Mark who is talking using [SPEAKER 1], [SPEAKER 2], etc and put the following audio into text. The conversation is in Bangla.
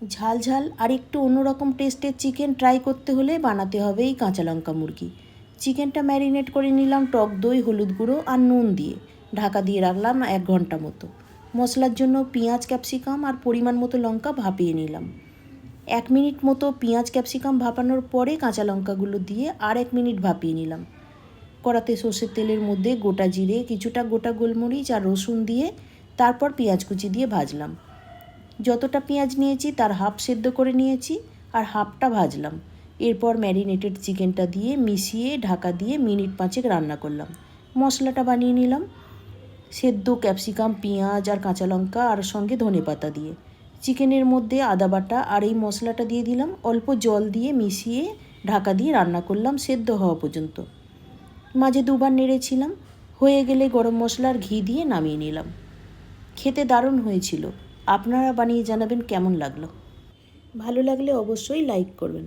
[SPEAKER 1] ঝাল ঝাল আর একটু অন্যরকম টেস্টের চিকেন ট্রাই করতে হলে বানাতে হবে এই কাঁচা লঙ্কা মুরগি। চিকেনটা ম্যারিনেট করে নিলাম টক দই, হলুদ গুঁড়ো আর নুন দিয়ে। ঢাকা দিয়ে রাখলাম 1 ঘন্টা মতো। মশলার জন্য পেঁয়াজ, ক্যাপসিকাম আর পরিমাণ মতো লঙ্কা ভাপিয়ে নিলাম। 1 মিনিট মতো পেঁয়াজ ক্যাপসিকাম ভাপানোর পরে কাঁচা লঙ্কাগুলো দিয়ে আর 1 মিনিট ভাপিয়ে নিলাম। কড়াতে সর্ষের তেলের মধ্যে গোটা জিরে, কিছুটা গোটা গোলমরিচ আর রসুন দিয়ে তারপর পেঁয়াজ কুচি দিয়ে ভাজলাম। যতটা পেঁয়াজ নিয়েছি তার হাফ সেদ্ধ করে নিয়েছি আর হাফটা ভাজলাম। এরপর ম্যারিনেটেড চিকেনটা দিয়ে মিশিয়ে ঢাকা দিয়ে মিনিট 5 রান্না করলাম। মশলাটা বানিয়ে নিলাম সেদ্ধ ক্যাপসিকাম, পেঁয়াজ আর কাঁচা লঙ্কা আর সঙ্গে ধনেপাতা দিয়ে। চিকেনের মধ্যে আদা বাটা আর এই মশলাটা দিয়ে দিলাম। অল্প জল দিয়ে মিশিয়ে ঢাকা দিয়ে রান্না করলাম সেদ্ধ হওয়া পর্যন্ত। মাঝে 2বার নেড়েছিলাম। হয়ে গেলে গরম মশলার ঘি দিয়ে নামিয়ে নিলাম। খেতে দারুণ হয়েছিল। আপনারা বানিয়ে জানাবেন কেমন লাগলো। ভালো লাগলে অবশ্যই লাইক করবেন।